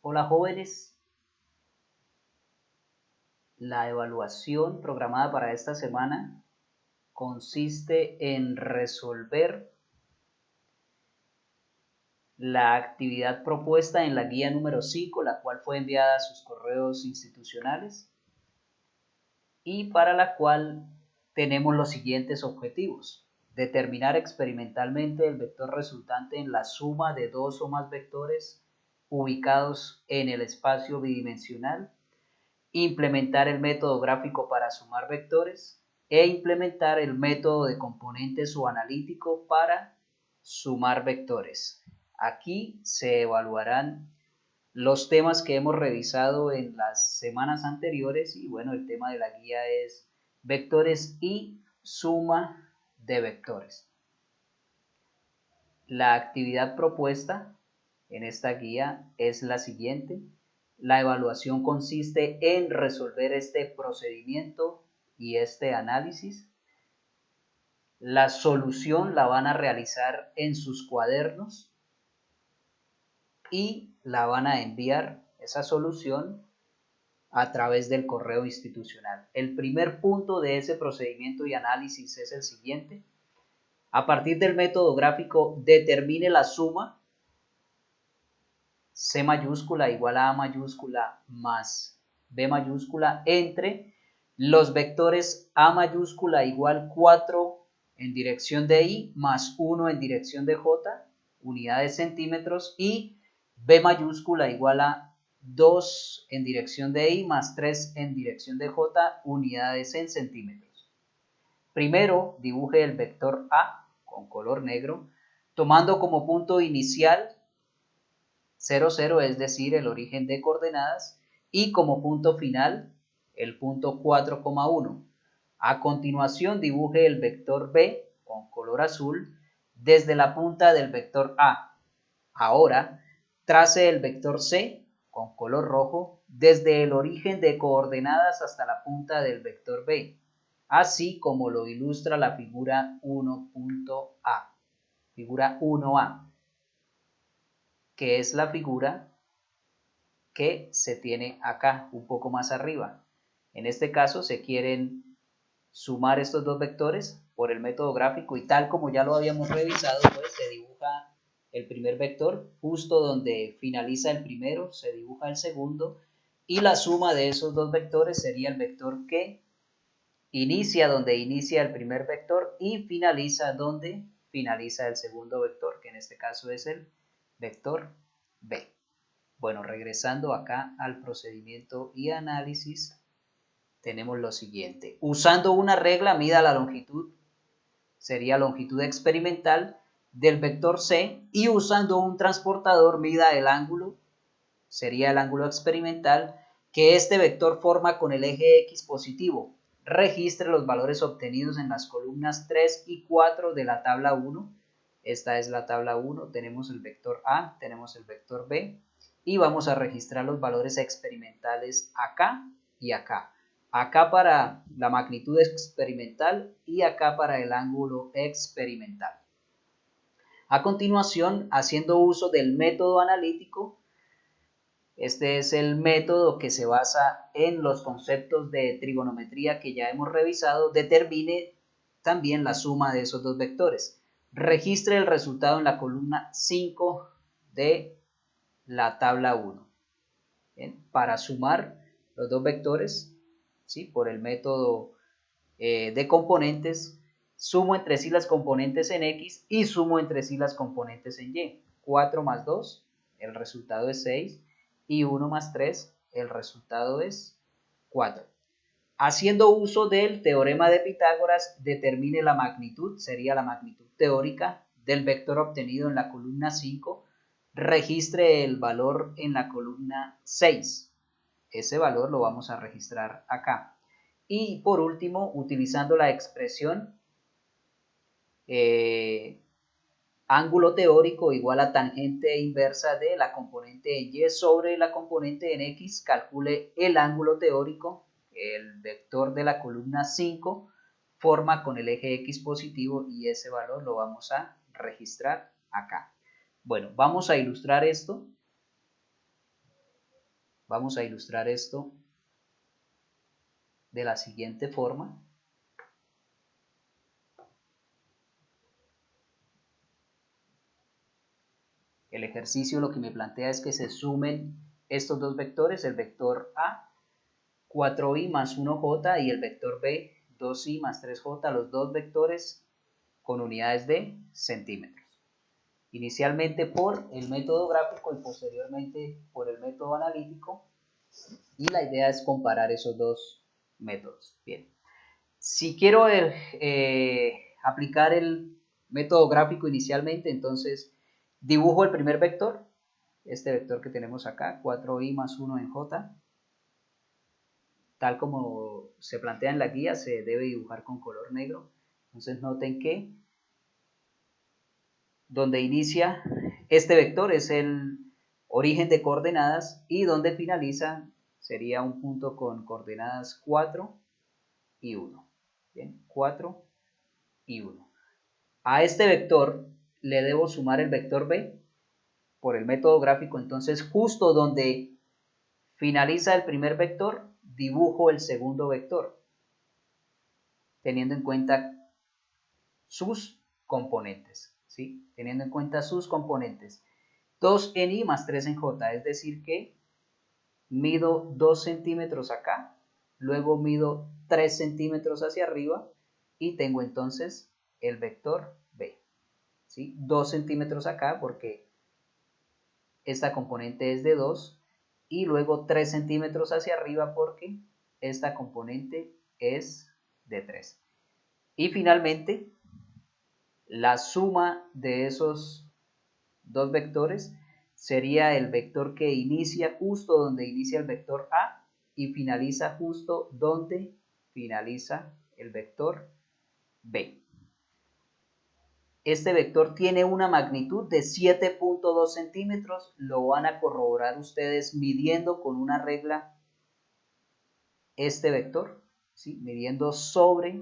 Hola jóvenes, la evaluación programada para esta semana consiste en resolver la actividad propuesta en la guía número 5, la cual fue enviada a sus correos institucionales y para la cual tenemos los siguientes objetivos: determinar experimentalmente el vector resultante en la suma de dos o más vectores ubicados en el espacio bidimensional, implementar el método gráfico para sumar vectores e implementar el método de componentes o analítico para sumar vectores. Aquí se evaluarán los temas que hemos revisado en las semanas anteriores y bueno, el tema de la guía es vectores y suma de vectores. La actividad propuesta en esta guía es la siguiente. La evaluación consiste en resolver este procedimiento y este análisis. La solución la van a realizar en sus cuadernos y la van a enviar esa solución a través del correo institucional. El primer punto de ese procedimiento y análisis es el siguiente. A partir del método gráfico, determine la suma C mayúscula igual a mayúscula más B mayúscula entre los vectores A mayúscula igual 4 en dirección de Y más 1 en dirección de J, unidades centímetros, y B mayúscula igual a 2 en dirección de Y más 3 en dirección de J, unidades en centímetros. Primero dibuje el vector A con color negro, tomando como punto inicial 0, 0, es decir, el origen de coordenadas, y como punto final el punto 4,1. A continuación dibuje el vector B con color azul desde la punta del vector A. Ahora trace el vector C con color rojo desde el origen de coordenadas hasta la punta del vector B, así como lo ilustra la figura 1.A, figura 1A, que es la figura que se tiene acá, un poco más arriba. En este caso se quieren sumar estos dos vectores por el método gráfico y tal como ya lo habíamos revisado, pues se dibuja el primer vector justo donde finaliza el primero, se dibuja el segundo y la suma de esos dos vectores sería el vector que inicia donde inicia el primer vector y finaliza donde finaliza el segundo vector, que en este caso es el vector B. Bueno, regresando acá al procedimiento y análisis, tenemos lo siguiente. Usando una regla, mida la longitud, sería longitud experimental del vector C, y usando un transportador, mida el ángulo, sería el ángulo experimental, que este vector forma con el eje X positivo. Registre los valores obtenidos en las columnas 3 y 4 de la tabla 1. Esta es la tabla 1, tenemos el vector A, tenemos el vector B, y vamos a registrar los valores experimentales acá y acá. Acá para la magnitud experimental y acá para el ángulo experimental. A continuación, haciendo uso del método analítico, este es el método que se basa en los conceptos de trigonometría que ya hemos revisado, determine también la suma de esos dos vectores. Registre el resultado en la columna 5 de la tabla 1. Bien, para sumar los dos vectores, ¿sí? Por el método de componentes, sumo entre sí las componentes en X y sumo entre sí las componentes en Y. 4 más 2, el resultado es 6, y 1 más 3, el resultado es 4. Haciendo uso del teorema de Pitágoras, determine la magnitud, sería la magnitud teórica del vector obtenido en la columna 5, registre el valor en la columna 6. Ese valor lo vamos a registrar acá. Y por último, utilizando la expresión ángulo teórico igual a tangente inversa de la componente en Y sobre la componente en X, calcule el ángulo teórico, el vector de la columna 5 forma con el eje X positivo, y ese valor lo vamos a registrar acá. Bueno, vamos a ilustrar esto Vamos a ilustrar esto de la siguiente forma. El ejercicio lo que me plantea es que se sumen estos dos vectores, el vector A, 4i más 1j, y el vector B, 2i más 3j, los dos vectores con unidades de centímetros. Inicialmente por el método gráfico y posteriormente por el método analítico, y la idea es comparar esos dos métodos. Bien, si quiero aplicar el método gráfico inicialmente, entonces dibujo el primer vector, este vector que tenemos acá, 4i más 1 en j, tal como se plantea en la guía, se debe dibujar con color negro. Entonces noten que donde inicia este vector es el origen de coordenadas y donde finaliza sería un punto con coordenadas 4 y 1. Bien, 4 y 1. A este vector le debo sumar el vector B por el método gráfico, entonces justo donde finaliza el primer vector, dibujo el segundo vector, teniendo en cuenta sus componentes, ¿sí? Teniendo en cuenta sus componentes. 2 en i más 3 en j, es decir que mido 2 centímetros acá, luego mido 3 centímetros hacia arriba y tengo entonces el vector B, ¿sí? 2 centímetros acá porque esta componente es de 2 y luego 3 centímetros hacia arriba porque esta componente es de 3. Y finalmente, la suma de esos dos vectores sería el vector que inicia justo donde inicia el vector A y finaliza justo donde finaliza el vector B. Este vector tiene una magnitud de 7.2 centímetros, lo van a corroborar ustedes midiendo con una regla este vector, ¿sí? Midiendo sobre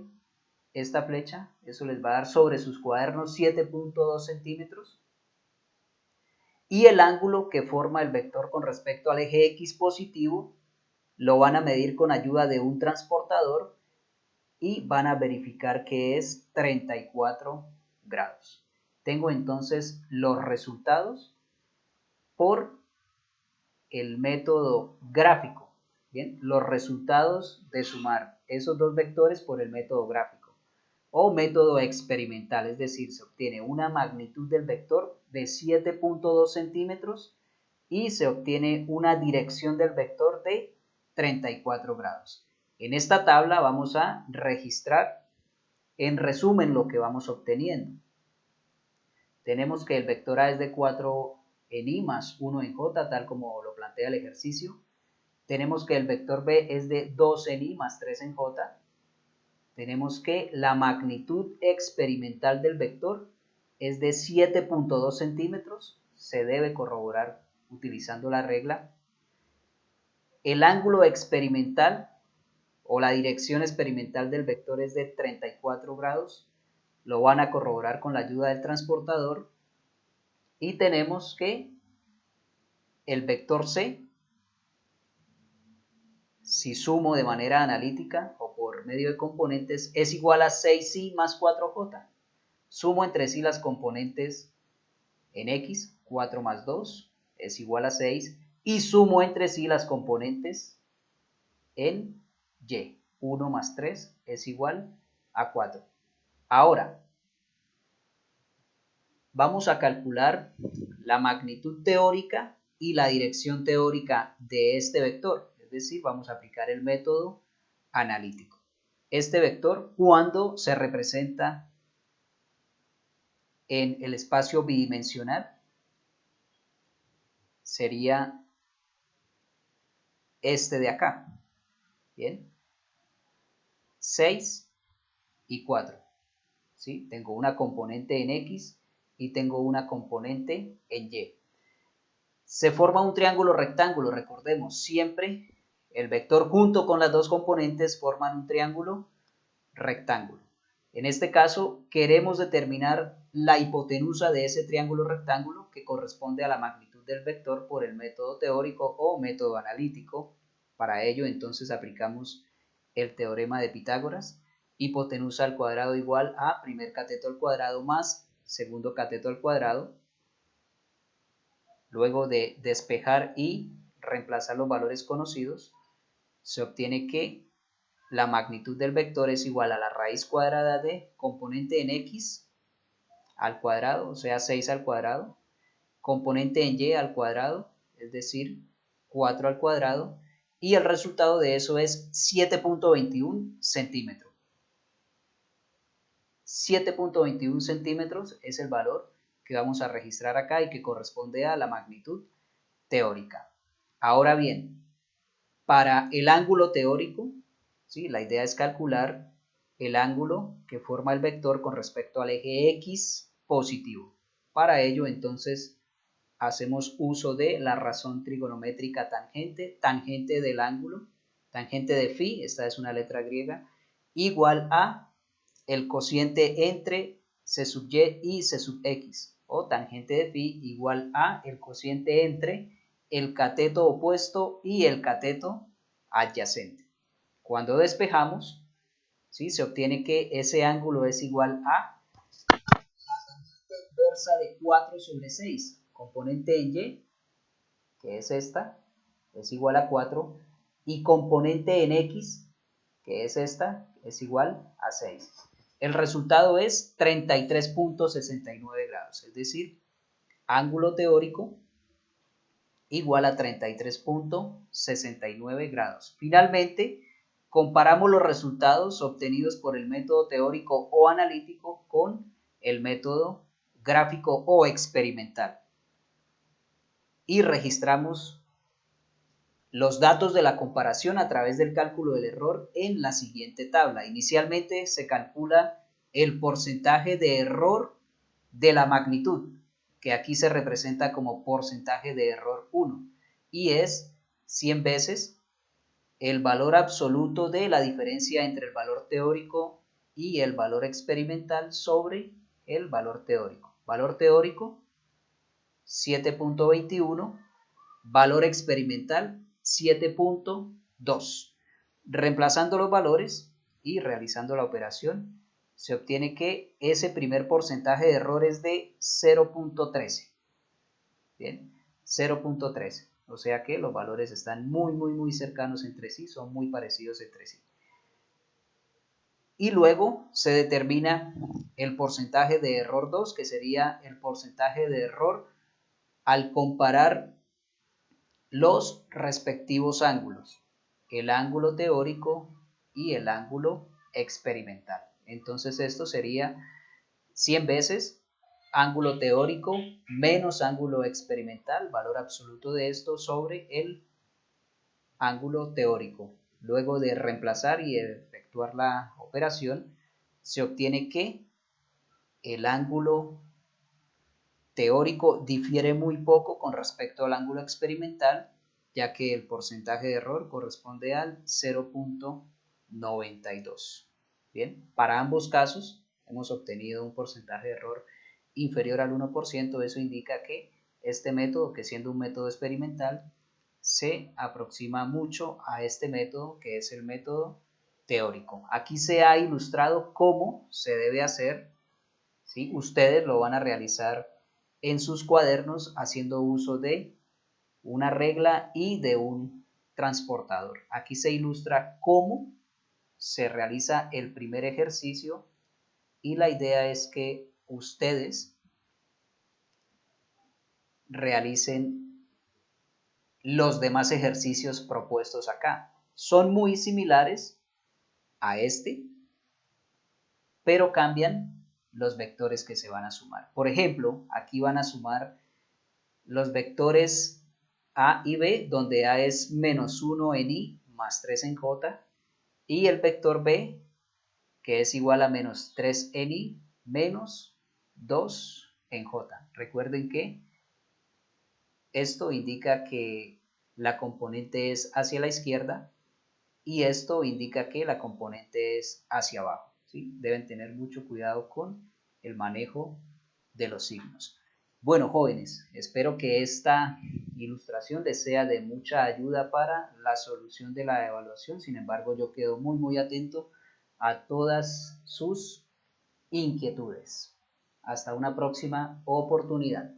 esta flecha, eso les va a dar sobre sus cuadernos 7.2 centímetros. Y el ángulo que forma el vector con respecto al eje X positivo lo van a medir con ayuda de un transportador y van a verificar que es 34 grados. Tengo entonces los resultados por el método gráfico. Bien, los resultados de sumar esos dos vectores por el método gráfico o método experimental, es decir, se obtiene una magnitud del vector de 7.2 centímetros y se obtiene una dirección del vector de 34 grados. En esta tabla vamos a registrar en resumen lo que vamos obteniendo. Tenemos que el vector A es de 4 en i más 1 en j, tal como lo plantea el ejercicio. Tenemos que el vector B es de 2 en i más 3 en j. Tenemos que la magnitud experimental del vector es de 7.2 centímetros. Se debe corroborar utilizando la regla. El ángulo experimental o la dirección experimental del vector es de 34 grados. Lo van a corroborar con la ayuda del transportador. Y tenemos que el vector C, si sumo de manera analítica o por medio de componentes, es igual a 6i más 4j. Sumo entre sí las componentes en X, 4 más 2 es igual a 6, y sumo entre sí las componentes en Y, 1 más 3 es igual a 4. Ahora, vamos a calcular la magnitud teórica y la dirección teórica de este vector, es decir, vamos a aplicar el método analítico. Este vector, cuando se representa en el espacio bidimensional, sería este de acá. Bien, 6 y 4. ¿Sí? Tengo una componente en X y tengo una componente en Y. Se forma un triángulo rectángulo, recordemos, siempre el vector junto con las dos componentes forman un triángulo rectángulo. En este caso queremos determinar la hipotenusa de ese triángulo rectángulo que corresponde a la magnitud magnitud del vector por el método teórico o método analítico. Para ello, entonces, aplicamos el teorema de Pitágoras. Hipotenusa al cuadrado igual a primer cateto al cuadrado más segundo cateto al cuadrado. Luego de despejar y reemplazar los valores conocidos, se obtiene que la magnitud del vector es igual a la raíz cuadrada de componente en x al cuadrado, o sea 6 al cuadrado, componente en y al cuadrado, es decir 4 al cuadrado, y el resultado de eso es 7.21 centímetros. 7.21 centímetros es el valor que vamos a registrar acá y que corresponde a la magnitud teórica. Ahora bien, para el ángulo teórico, ¿sí? La idea es calcular el ángulo que forma el vector con respecto al eje X positivo. Para ello, entonces, hacemos uso de la razón trigonométrica tangente, tangente del ángulo, tangente de phi, esta es una letra griega, igual a el cociente entre c sub y y c sub x, o tangente de phi igual a el cociente entre el cateto opuesto y el cateto adyacente. Cuando despejamos, ¿sí? Se obtiene que ese ángulo es igual a la tangente inversa de 4 sobre 6, componente en y, que es esta, es igual a 4, y componente en x, que es esta, es igual a 6. El resultado es 33.69 grados, es decir, ángulo teórico igual a 33.69 grados. Finalmente, comparamos los resultados obtenidos por el método teórico o analítico con el método gráfico o experimental y registramos los datos de la comparación a través del cálculo del error en la siguiente tabla. Inicialmente se calcula el porcentaje de error de la magnitud, que aquí se representa como porcentaje de error 1, y es 100 veces el valor absoluto de la diferencia entre el valor teórico y el valor experimental sobre el valor teórico. Valor teórico 7.21, valor experimental 7.2. Reemplazando los valores y realizando la operación, se obtiene que ese primer porcentaje de error es de 0.13. Bien, 0.13. O sea que los valores están muy cercanos entre sí, son muy parecidos entre sí. Y luego se determina el porcentaje de error 2, que sería el porcentaje de error al comparar los respectivos ángulos, el ángulo teórico y el ángulo experimental. Entonces esto sería 100 veces ángulo teórico menos ángulo experimental, valor absoluto de esto sobre el ángulo teórico. Luego de reemplazar y efectuar la operación, se obtiene que el ángulo teórico difiere muy poco con respecto al ángulo experimental, ya que el porcentaje de error corresponde al 0.92. Bien, para ambos casos hemos obtenido un porcentaje de error inferior al 1%, eso indica que este método, que siendo un método experimental, se aproxima mucho a este método, que es el método teórico. Aquí se ha ilustrado cómo se debe hacer, ¿sí? Ustedes lo van a realizar en sus cuadernos haciendo uso de una regla y de un transportador. Aquí se ilustra cómo se realiza el primer ejercicio y la idea es que ustedes realicen los demás ejercicios propuestos acá. Son muy similares a este, pero cambian los vectores que se van a sumar. Por ejemplo, aquí van a sumar los vectores A y B, donde A es menos 1 en I más 3 en J, y el vector B, que es igual a menos 3 en I menos 2 en J. Recuerden que esto indica que la componente es hacia la izquierda y esto indica que la componente es hacia abajo, ¿sí? Deben tener mucho cuidado con el manejo de los signos. Bueno, jóvenes, espero que esta ilustración les sea de mucha ayuda para la solución de la evaluación. Sin embargo, yo quedo muy atento a todas sus inquietudes. Hasta una próxima oportunidad.